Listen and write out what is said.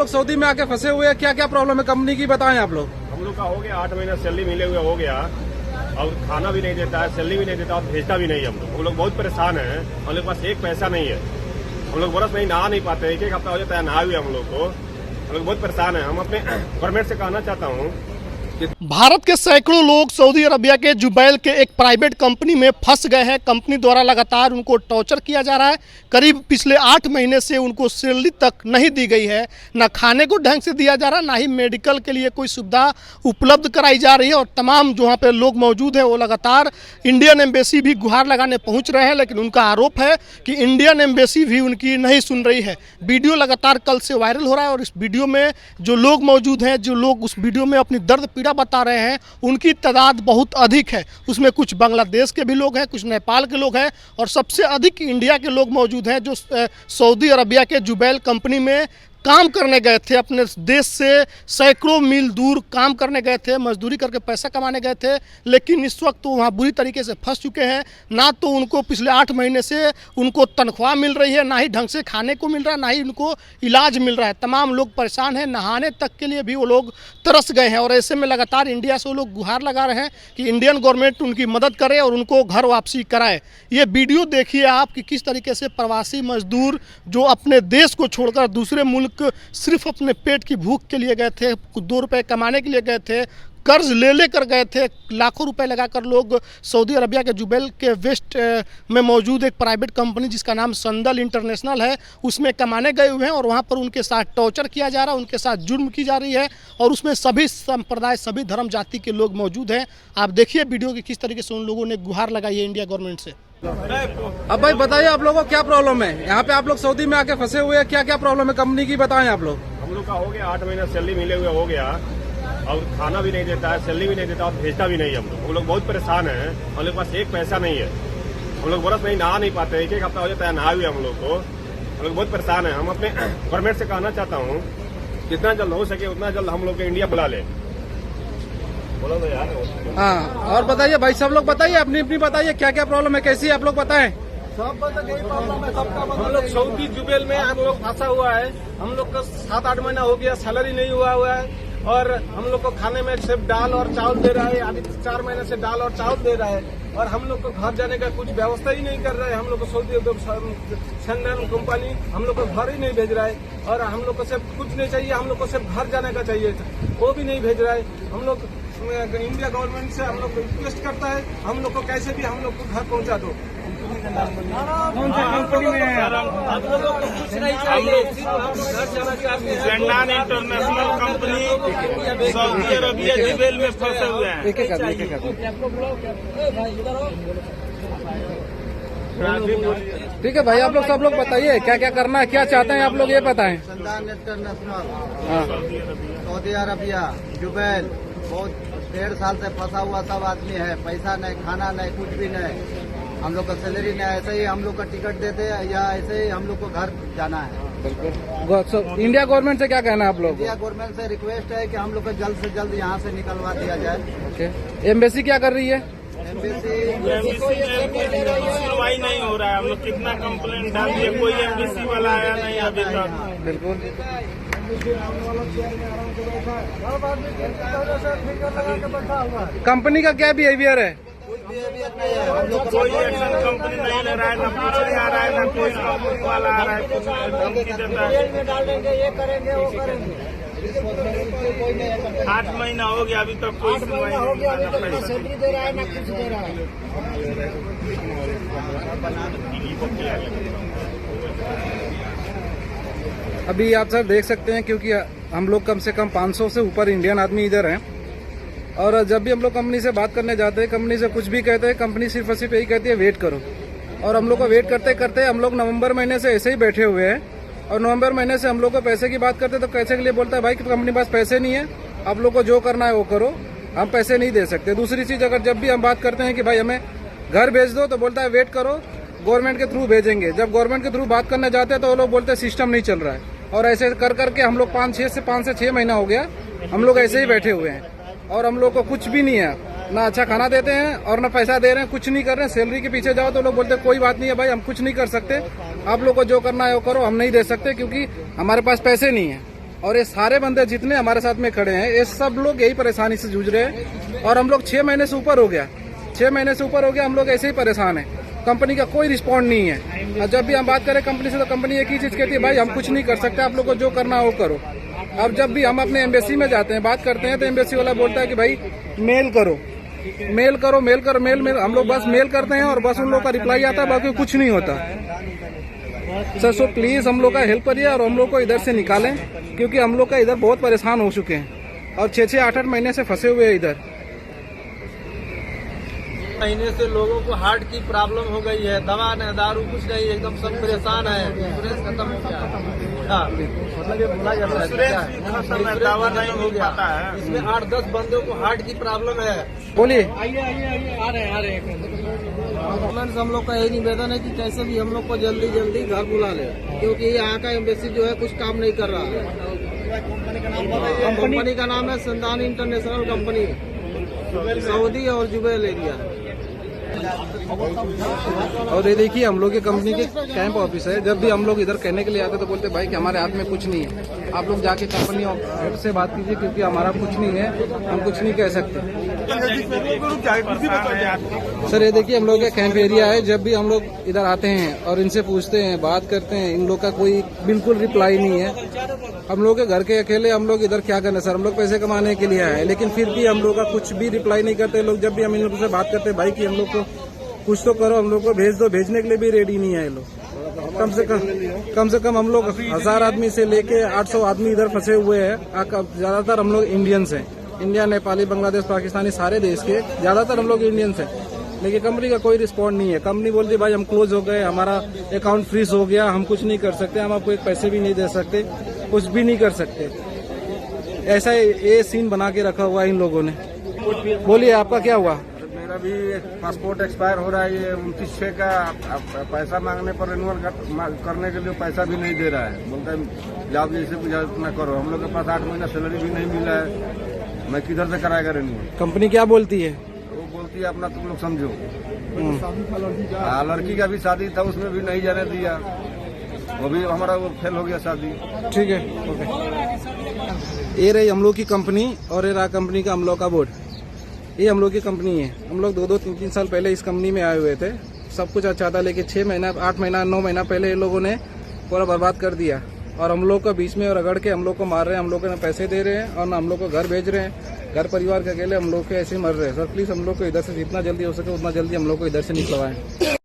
लोग सऊदी में आके फंसे हुए हैं, क्या क्या प्रॉब्लम है कंपनी की, बताएं आप लोग। हम लोग का हो गया 8 महीना सैलरी मिले हुए हो गया, और खाना भी नहीं देता है, सैलरी भी नहीं देता और भेजता भी नहीं। हम लोग बहुत परेशान हैं, हम लोग के पास एक पैसा नहीं है। हम लोग बरस में नहा नहीं पाते, एक हफ्ता हो जाता है नहा हुए हम लोग को। हम लोग बहुत परेशान हैं। हम अपने गवर्नमेंट से कहना चाहता हूँ, भारत के सैकड़ों लोग सऊदी अरबिया के जुबैल के एक प्राइवेट कंपनी में फंस गए हैं। कंपनी द्वारा लगातार उनको टॉर्चर किया जा रहा है। करीब पिछले 8 महीने से उनको सैलरी तक नहीं दी गई है, ना खाने को ढंग से दिया जा रहा, ना ही मेडिकल के लिए कोई सुविधा उपलब्ध कराई जा रही है। और तमाम जो वहाँ पे लोग मौजूद हैं वो लगातार इंडियन एम्बेसी भी गुहार लगाने पहुँच रहे हैं, लेकिन उनका आरोप है कि इंडियन एम्बेसी भी उनकी नहीं सुन रही है। वीडियो लगातार कल से वायरल हो रहा है और इस वीडियो में जो लोग मौजूद हैं, जो लोग उस वीडियो में अपनी दर्द पीड़ा बता रहे हैं, उनकी तादाद बहुत अधिक है। उसमें कुछ बांग्लादेश के भी लोग हैं, कुछ नेपाल के लोग हैं और सबसे अधिक इंडिया के लोग मौजूद हैं, जो सऊदी अरबिया के जुबैल कंपनी में काम करने गए थे। अपने देश से सैकड़ों मील दूर काम करने गए थे, मजदूरी करके पैसा कमाने गए थे, लेकिन इस वक्त तो वहाँ बुरी तरीके से फंस चुके हैं। ना तो उनको पिछले 8 महीने से उनको तनख्वाह मिल रही है, ना ही ढंग से खाने को मिल रहा है, ना ही उनको इलाज मिल रहा है। तमाम लोग परेशान हैं, नहाने तक के लिए भी वो लोग तरस गए हैं। और ऐसे में लगातार इंडिया से वो लोग गुहार लगा रहे हैं कि इंडियन गवर्नमेंट उनकी मदद करे और उनको घर वापसी कराए। ये वीडियो देखिए आप कि किस तरीके से प्रवासी मजदूर जो अपने देश को छोड़कर दूसरे मुल्क सिर्फ अपने पेट की भूख के लिए गए थे, 2 रुपए कमाने के लिए गए थे, कर्ज ले लेकर गए थे, लाखों रुपए लगाकर लोग सऊदी अरबिया के जुबैल के वेस्ट में मौजूद एक प्राइवेट कंपनी जिसका नाम संदल इंटरनेशनल है, उसमें कमाने गए हुए हैं। और वहाँ पर उनके साथ टॉर्चर किया जा रहा है, उनके साथ जुर्म की जा रही है और उसमें सभी संप्रदाय, सभी धर्म जाति के लोग मौजूद हैं। आप देखिए वीडियो की किस तरीके से उन लोगों ने गुहार लगाई है इंडिया गवर्नमेंट से। अब भाई बताइए आप लोगों को क्या प्रॉब्लम है, यहाँ पे आप लोग सऊदी में आके फंसे हुए हैं, क्या क्या प्रॉब्लम है कंपनी की, बताएं आप लोग। हम लोग का हो गया 8 महीना सैलरी मिले हुए हो गया, और खाना भी नहीं देता है, सैलरी भी नहीं देता और भेजता भी नहीं। हम लोग बहुत परेशान हैं, हम लोग के पास एक पैसा नहीं है। हम लोग बरस में नहा नहीं पाते, एक हफ्ता हो जाता है नहा हुए हम लोग को। हम लोग बहुत परेशान हैं। हम अपने गवर्नमेंट से कहना चाहता हूँ, जितना जल्द हो सके उतना जल्द हम लोग को इंडिया बुला ले। बोलो तो यार। हाँ, और बताइए भाई, सब लोग बताइए, अपनी अपनी बताइए क्या क्या प्रॉब्लम है, कैसी है आप लोग बताएं। सब प्रॉब्लम है सबका। हम लोग सऊदी जुबैल में हम लोग फंसा हुआ है। हम लोग का 7-8 महीना हो गया, सैलरी नहीं हुआ है और हम लोग को खाने में सिर्फ दाल और चावल दे रहा है। अभी 4 महीने से दाल और चावल दे रहा है और हम लोग को घर जाने का कुछ व्यवस्था ही नहीं कर रहा है। हम लोग को सऊदी संदल कंपनी हम लोग को घर ही नहीं भेज रहा है और हम लोग को सिर्फ कुछ नहीं चाहिए, हम लोग को सिर्फ घर जाने का चाहिए, वो भी नहीं भेज रहा है। हम लोग इंडिया गवर्नमेंट से हम लोग रिक्वेस्ट करता है, हम लोग को कैसे भी हम लोग को घर पहुंचा दो। कौन सा कंपनी में है? हम लोगों को कुछ नहीं चाहिए, सिर्फ हम लोग घर जाना चाहते हैं। Sandal International company Saudi Arabia Jubail में फंसे हुए हैं। ठीक है भाई, आप लोग सब लोग बताइए क्या क्या करना है, क्या चाहते हैं आप लोग, ये बताएं। संदल इंटरनेशनल हाँ, सऊदी अरबिया जुबैल बहुत 1.5 साल से फंसा हुआ सब आदमी है। पैसा नहीं, खाना नहीं, कुछ भी नहीं। हम लोग का सैलरी नहीं, ऐसे ही हम लोग का टिकट देते हैं या ऐसे ही हम लोग को घर जाना है। बिल्कुल। इंडिया गवर्नमेंट से क्या कहना है आप लोग? इंडिया गवर्नमेंट से रिक्वेस्ट है कि हम लोग को जल्द से जल्द यहाँ से निकलवा दिया जाए। ओके, एम्बेसी क्या कर रही है? एम्बेसी सुनवाई नहीं हो रहा है। हम लोग कितना कंप्लेंट डाल दिए, कोई एम्बेसी वाला आया नहीं अभी तक। बिल्कुल। कंपनी का क्या बिहेवियर है? कोई एक्शन कंपनी नहीं ले रहा है, ना पूछने आ रहा है, ना कोई कंपनी वाला आ रहा है, कुछ धमकी देता है। डालेंगे, ये करेंगे, वो करेंगे। 8 महीना हो गया, अभी तक कोई सुनवाई हो गया, अभी नहीं। तक सैलरी दे रहा है ना कुछ दे रहा है। अभी आप सर देख सकते हैं, क्योंकि हम लोग कम से कम 500 से ऊपर इंडियन आदमी इधर हैं और जब भी हम लोग कंपनी से बात करने जाते हैं, कंपनी से कुछ भी कहते हैं, कंपनी सिर्फ और सिर्फ यही कहती है वेट करो। और हम लोग को वेट करते करते हम लोग नवंबर महीने से ऐसे ही बैठे हुए हैं और नवंबर महीने से हम लोग को पैसे की बात करते तो पैसे के लिए बोलता है भाई कि कंपनी के पास पैसे नहीं है, आप लोग को जो करना है वो करो, हम पैसे नहीं दे सकते। दूसरी चीज, अगर जब भी हम बात करते हैं कि भाई हमें घर भेज दो तो बोलता है वेट करो, गवर्नमेंट के थ्रू भेजेंगे। जब गवर्नमेंट के थ्रू बात करने जाते हैं तो वो लोग बोलते हैं सिस्टम नहीं चल रहा है। और ऐसे कर करके हम लोग 5 से 6 महीना हो गया हम लोग ऐसे ही बैठे हुए हैं और हम लोग को कुछ भी नहीं है, ना अच्छा खाना देते हैं और ना पैसा दे रहे हैं, कुछ नहीं कर रहे हैं। सैलरी के पीछे जाओ तो लोग बोलते हैं कोई बात नहीं है भाई, हम कुछ नहीं कर सकते, आप लोग को जो करना है वो करो, हम नहीं दे सकते क्योंकि हमारे पास पैसे नहीं है। और ये सारे बंदे जितने हमारे साथ में खड़े हैं ये सब लोग यही परेशानी से जूझ रहे हैं। और हम लोग 6 महीने से ऊपर हो गया, 6 महीने से ऊपर हो गया, हम लोग ऐसे ही परेशान हैं। कंपनी का कोई रिस्पॉन्ड नहीं है। और जब भी हम बात करें कंपनी से तो कंपनी एक ही चीज कहती है, भाई हम कुछ नहीं कर सकते, आप लोग को जो करना हो करो। और जब भी हम अपने एम्बेसी में जाते हैं बात करते हैं तो एम्बेसी वाला बोलता है कि भाई मेल करो, मेल करो, मेल करो, मेल मेल। हम लोग बस मेल करते हैं और बस उन लोग का रिप्लाई आता है, बाकी कुछ नहीं होता। सर सो प्लीज हम लोग का हेल्प करिए और हम लोग को इधर से निकालें, क्योंकि हम लोग का इधर बहुत परेशान हो चुके हैं और 6-6, 8-8 महीने से फंसे हुए हैं इधर। महीने से लोगों को हार्ट की प्रॉब्लम हो गई है, दवा नहीं, दारू कुछ नहीं, एकदम सब परेशान है। इंश्योरेंस खत्म हो गया। हाँ, मतलब ये बोला जाता है इंश्योरेंस दावा नहीं हो पाता है। इसमें 8-10 बंदों को हार्ट की प्रॉब्लम है। बोलिए। आइए आ रहे हैं। हम लोग का यही निवेदन है कि कैसे भी हम लोग को जल्दी जल्दी घर बुला ले, क्योंकि यहाँ का एम्बेसी जो है कुछ काम नहीं कर रहा है। कंपनी का नाम है संदान इंटरनेशनल कंपनी, सऊदी और जुबैल एरिया। और ये देखिए हम लोग की कंपनी के कैंप ऑफिस है। जब भी हम लोग इधर कहने के लिए आते तो बोलते भाई कि हमारे हाथ में कुछ नहीं है, आप लोग जाके कंपनी हेड से बात कीजिए, क्योंकि हमारा कुछ नहीं है, हम कुछ नहीं कह सकते। सर ये देखिए हम लोग का कैंप एरिया है। जब भी हम लोग इधर आते हैं और इनसे पूछते हैं, बात करते हैं, इन लोग का कोई बिल्कुल रिप्लाई नहीं है। हम लोग के घर के अकेले हम लोग इधर क्या करना सर, हम लोग पैसे कमाने के लिए आए, लेकिन फिर भी हम लोग का कुछ भी रिप्लाई नहीं करते लोग। जब भी हम इन लोगों से बात करते हैं भाई कि हम लोग को कुछ तो करो, हम लोग को भेज दो, भेजने के लिए भी रेडी नहीं है ये लोग। कम से कम हम लोग 1000 आदमी से लेके 800 आदमी इधर फंसे हुए हैं। ज्यादातर हम लोग इंडियंस हैं, इंडिया, नेपाली, बांग्लादेश, पाकिस्तानी, सारे देश के ज्यादातर हम लोग इंडियंस हैं। लेकिन कंपनी का कोई रिस्पॉन्ड नहीं है। कंपनी बोलती भाई हम क्लोज हो गए, हमारा अकाउंट फ्रीज हो गया, हम कुछ नहीं कर सकते, हम आपको एक पैसे भी नहीं दे सकते, कुछ भी नहीं कर सकते। ऐसा ये सीन बना के रखा हुआ है इन लोगों ने। बोलिए आपका क्या हुआ? मेरा भी पासपोर्ट एक्सपायर हो रहा है, ये 29/6 का पैसा मांगने पर रिन्यूअल करने के लिए पैसा भी नहीं दे रहा है। बोलता है जाओ जैसे पूछा उतना करो। हम लोग के पास 8 महीना सैलरी भी नहीं मिला है, मैं किधर से कराएगा रिन्यूअल? कंपनी क्या बोलती है? वो बोलती है अपना तुम लोग समझो। लड़की का भी शादी था, उसमें भी नहीं जाने दिया, वो भी हमारा वो फेल हो गया शादी। ठीक है, ओके। ये रही हम लोग की कंपनी और ये रहा कंपनी का हम लोग का बोर्ड। ये हम लोग की कंपनी है। हम लोग 2-2, 3-3 साल पहले इस कंपनी में आए हुए थे। सब कुछ अच्छा था, लेकिन 6 महीना, 8 महीना, 9 महीना पहले ये लोगों ने पूरा बर्बाद कर दिया और हम लोग को बीच में रगड़ के हम लोग को मार रहे हैं। हम लोग को पैसे दे रहे हैं और ना हम लोग को घर भेज रहे हैं। घर परिवार के अकेले हम लोग के ऐसे मर रहे हैं। सर प्लीज हम लोग को इधर से जितना जल्दी हो सके उतना जल्दी हम लोग को इधर से निकलवाएं।